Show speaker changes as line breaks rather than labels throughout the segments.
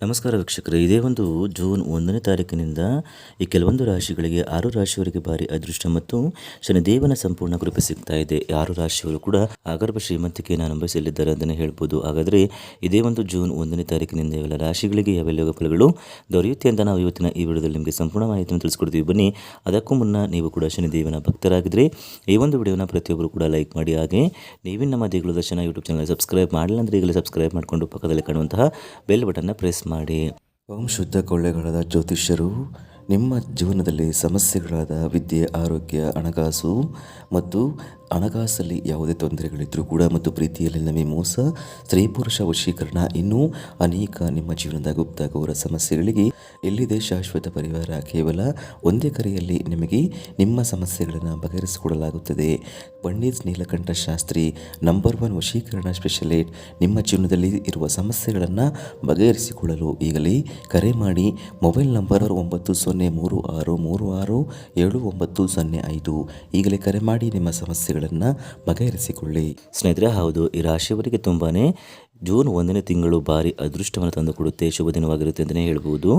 ನಮಸ್ಕಾರ ವೀಕ್ಷಕರೇ, ಇದೇ ಒಂದು ಜೂನ್ 1ನೇ ತಾರೀಕಿನಿಂದ ಈ ಕೆಲವೊಂದು ರಾಶಿಗಳಿಗೆ 6 ರಾಶಿಯವರಿಗೆ ಭಾರಿ ಅದೃಷ್ಟ ಮತ್ತು ಶನಿದೇವನ ಸಂಪೂರ್ಣ ಕೃಪೆ ಸಿಗ್ತಾ ಇದೆ. 6 ರಾಶಿಯವರು ಕೂಡ ಆಗರ್ಭ ಶ್ರೀಮಂತಿಕೆಯನ್ನು ಅನುಭವಿಸಲಿದ್ದಾರೆ ಅಂತಲೇ ಹೇಳ್ಬೋದು. ಹಾಗಾದರೆ ಇದೇ ಒಂದು ಜೂನ್ 1ನೇ ತಾರೀಕಿನಿಂದ ಇವೆಲ್ಲ ರಾಶಿಗಳಿಗೆ ಯಾವೆಲ್ಲ ಯೋಗ ಫಲಗಳು ದೊರೆಯುತ್ತೆ ಅಂತ ನಾವು ಇವತ್ತಿನ ಈ ವಿಡಿಯೋದಲ್ಲಿ ನಿಮಗೆ ಸಂಪೂರ್ಣ ಮಾಹಿತಿಯನ್ನು ತಿಳಿಸ್ಕೊಡ್ತೀವಿ. ಬನ್ನಿ, ಅದಕ್ಕೂ ಮುನ್ನ ನೀವು ಕೂಡ ಶನಿದೇವನ ಭಕ್ತರಾಗಿದ್ದರೆ ಈ ಒಂದು ವಿಡಿಯೋನ ಪ್ರತಿಯೊಬ್ಬರು ಕೂಡ ಲೈಕ್ ಮಾಡಿ. ಹಾಗೆ ನೀವಿನ ನಮ್ಮ ದೇಗುಲ ದರ್ಶನ ಯೂಟ್ಯೂಬ್ ಚಾನಲ್ ಸಬ್ಸ್ಕ್ರೈಬ್ ಮಾಡಿಲ್ಲ ಅಂದರೆ ಈಗಲೇ ಸಬ್ಸ್ಕ್ರೈಬ್ ಮಾಡಿಕೊಂಡು ಪಕ್ಕದಲ್ಲಿ ಕಾಣುವಂತಹ ಬೆಲ್ ಬಟನ್ನ ಪ್ರೆಸ್ ಮಾಡಿ.
ಓಂ ಶುದ್ಧ ಕೊಳ್ಳೆಗಳಾದ ಜ್ಯೋತಿಷ್ಯರು ನಿಮ್ಮ ಜೀವನದಲ್ಲಿ ಸಮಸ್ಯೆಗಳಾದ ವಿದ್ಯೆ, ಆರೋಗ್ಯ, ಹಣಕಾಸು ಮತ್ತು ಹಣಕಾಸಲ್ಲಿ ಯಾವುದೇ ತೊಂದರೆಗಳಿದ್ದರೂ ಕೂಡ ಮತ್ತು ಪ್ರೀತಿಯಲ್ಲಿ ನಮಗೆ ಮೋಸ, ಸ್ತ್ರೀ ಪುರುಷ ವಶೀಕರಣ, ಇನ್ನೂ ಅನೇಕ ನಿಮ್ಮ ಜೀವನದ ಗುಪ್ತ ಘೋರ ಸಮಸ್ಯೆಗಳಿಗೆ ಎಲ್ಲಿದೆ ಶಾಶ್ವತ ಪರಿಹಾರ. ಕೇವಲ ಒಂದೇ ಕರೆಯಲ್ಲಿ ನಿಮಗೆ ನಿಮ್ಮ ಸಮಸ್ಯೆಗಳನ್ನು ಬಗೆಹರಿಸಿಕೊಡಲಾಗುತ್ತದೆ. ಪಂಡಿತ್ ನೀಲಕಂಠ ಶಾಸ್ತ್ರಿ ನಂಬರ್ 1 ವಶೀಕರಣ ಸ್ಪೆಷಲಿಸ್ಟ್. ನಿಮ್ಮ ಜೀವನದಲ್ಲಿ ಇರುವ ಸಮಸ್ಯೆಗಳನ್ನು ಬಗೆಹರಿಸಿಕೊಳ್ಳಲು ಈಗಲೇ ಕರೆ ಮಾಡಿ. Mobile number 9036367905. ಈಗಲೇ ಕರೆ ಮಾಡಿ ನಿಮ್ಮ ಸಮಸ್ಯೆಗಳನ್ನು ಬಗೆಹರಿಸಿಕೊಳ್ಳಿ.
ಸ್ನೇಹಿತರೆ, ಹೌದು, ಈ ರಾಶಿಯವರಿಗೆ ತುಂಬಾನೇ ಜೂನ್ 1ನೇ ತಿಂಗಳು ಭಾರಿ ಅದೃಷ್ಟವನ್ನು ತಂದುಕೊಡುತ್ತೆ, ಶುಭ ದಿನವಾಗಿರುತ್ತೆ ಅಂತಲೇ ಹೇಳ್ಬೋದು.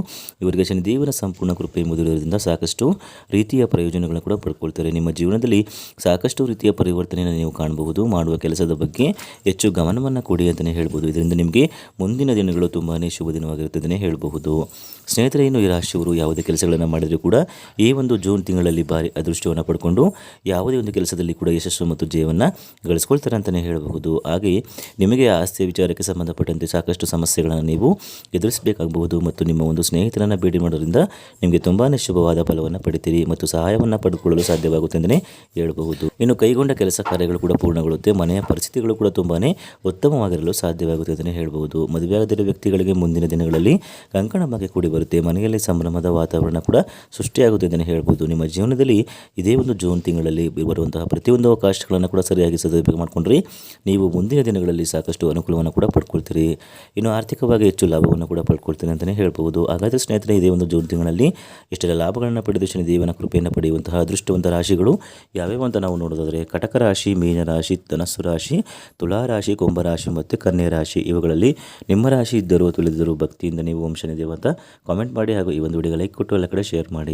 ಇವರಿಗೆ ಶನಿದೇವನ ಸಂಪೂರ್ಣ ಕೃಪೆ ಮುದುರೋದ್ರಿಂದ ಸಾಕಷ್ಟು ರೀತಿಯ ಪ್ರಯೋಜನಗಳನ್ನು ಕೂಡ ಪಡ್ಕೊಳ್ತಾರೆ. ನಿಮ್ಮ ಜೀವನದಲ್ಲಿ ಸಾಕಷ್ಟು ರೀತಿಯ ಪರಿವರ್ತನೆಯನ್ನು ನೀವು ಕಾಣಬಹುದು. ಮಾಡುವ ಕೆಲಸದ ಬಗ್ಗೆ ಹೆಚ್ಚು ಗಮನವನ್ನು ಕೊಡಿ ಅಂತಲೇ ಹೇಳ್ಬೋದು. ಇದರಿಂದ ನಿಮಗೆ ಮುಂದಿನ ದಿನಗಳು ತುಂಬಾ ಶುಭ ದಿನವಾಗಿರುತ್ತೆ ಅಂತಲೇ ಹೇಳಬಹುದು. ಸ್ನೇಹಿತರೆ, ಇನ್ನು ಈ ರಾಶಿಯವರು ಯಾವುದೇ ಕೆಲಸಗಳನ್ನು ಮಾಡಿದರೂ ಕೂಡ ಈ ಒಂದು ಜೂನ್ ತಿಂಗಳಲ್ಲಿ ಭಾರಿ ಅದೃಷ್ಟವನ್ನು ಪಡ್ಕೊಂಡು ಯಾವುದೇ ಒಂದು ಕೆಲಸದಲ್ಲಿ ಕೂಡ ಯಶಸ್ಸು ಮತ್ತು ಜಯವನ್ನು ಗಳಿಸ್ಕೊಳ್ತಾರೆ ಅಂತಲೇ ಹೇಳಬಹುದು. ಹಾಗೆಯೇ ನಿಮಗೆ ಆಸ್ತಿಯ ವಿಚಾರಕ್ಕೆ ಸಂಬಂಧಪಟ್ಟಂತೆ ಸಾಕಷ್ಟು ಸಮಸ್ಯೆಗಳನ್ನು ನೀವು ಎದುರಿಸಬೇಕಾಗಬಹುದು ಮತ್ತು ನಿಮ್ಮ ಒಂದು ಸ್ನೇಹಿತರನ್ನು ಭೇಟಿ ಮಾಡೋದ್ರಿಂದ ನಿಮಗೆ ತುಂಬಾ ಶುಭವಾದ ಫಲವನ್ನು ಪಡಿತೀರಿ ಮತ್ತು ಸಹಾಯವನ್ನು ಪಡೆದುಕೊಳ್ಳಲು ಸಾಧ್ಯವಾಗುತ್ತೆ ಅಂತಲೇ ಹೇಳಬಹುದು. ಇನ್ನು ಕೈಗೊಂಡ ಕೆಲಸ ಕಾರ್ಯಗಳು ಕೂಡ ಪೂರ್ಣಗೊಳ್ಳುತ್ತೆ. ಮನೆಯ ಪರಿಸ್ಥಿತಿಗಳು ಕೂಡ ತುಂಬಾ ಉತ್ತಮವಾಗಿರಲು ಸಾಧ್ಯವಾಗುತ್ತೆ ಅಂತಲೇ ಹೇಳಬಹುದು. ಮದುವೆಯಾಗದಿರುವ ವ್ಯಕ್ತಿಗಳಿಗೆ ಮುಂದಿನ ದಿನಗಳಲ್ಲಿ ಕಂಕಣ ಭಾಗ್ಯ ಕೂಡಿ ಬರುತ್ತೆ. ಮನೆಯಲ್ಲಿ ಸಂಭ್ರಮದ ವಾತಾವರಣ ಕೂಡ ಸೃಷ್ಟಿಯಾಗುತ್ತೆ ಅಂತಲೇ ಹೇಳ್ಬೋದು. ನಿಮ್ಮ ಜೀವನದಲ್ಲಿ ಇದೇ ಒಂದು ಜೂನ್ ತಿಂಗಳಲ್ಲಿ ಬರುವಂತಹ ಪ್ರತಿಯೊಂದು ಅವಕಾಶಗಳನ್ನು ಕೂಡ ಸರಿಯಾಗಿ ಸದುಪಯೋಗ ಮಾಡಿಕೊಂಡ್ರೆ ನೀವು ಮುಂದಿನ ದಿನಗಳಲ್ಲಿ ಸಾಕಷ್ಟು ಅನುಕೂಲವನ್ನು ಕೂಡ ಪಡ್ಕೊಳ್ತೀರಿ. ಇನ್ನು ಆರ್ಥಿಕವಾಗಿ ಹೆಚ್ಚು ಲಾಭವನ್ನು ಕೂಡ ಪಡ್ಕೊಳ್ತೀರಿ ಅಂತಲೇ ಹೇಳ್ಬೋದು. ಹಾಗಾದರೆ ಸ್ನೇಹಿತರೆ, ಇದೇ ಒಂದು ಜೂನ್ ತಿಂಗಳಲ್ಲಿ ಇಷ್ಟೆಲ್ಲ ಲಾಭಗಳನ್ನು ಪಡೆದು ಶನಿದೇವನ ಕೃಪೆಯನ್ನು ಪಡೆಯುವಂತಹ ಅದೃಷ್ಟವಂತ ರಾಶಿಗಳು ಯಾವ್ಯಾವ ಅಂತ ನಾವು ನೋಡೋದಾದರೆ ಕಟಕ ರಾಶಿ, ಮೀನ ರಾಶಿ, ಧನಸ್ಸು ರಾಶಿ, ತುಲಾ ರಾಶಿ, ಕುಂಭ ರಾಶಿ ಮತ್ತು ಕನ್ಯಾ ರಾಶಿ. ಇವುಗಳಲ್ಲಿ ನಿಮ್ಮ ರಾಶಿ ಇದ್ದರೂ ತಿಳಿದಿದ್ದರೂ ಭಕ್ತಿಯಿಂದ ನೀವು ಓಂ ಶನಿದೇವ ಅಂತ ಕಾಮೆಂಟ್ ಮಾಡಿ ಹಾಗೂ ಈ ಒಂದು ವಿಡಿಯೋಗೆ ಲೈಕ್ ಕೊಟ್ಟು ಎಲ್ಲ ಕಡೆ ಶೇರ್ ಮಾಡಿ.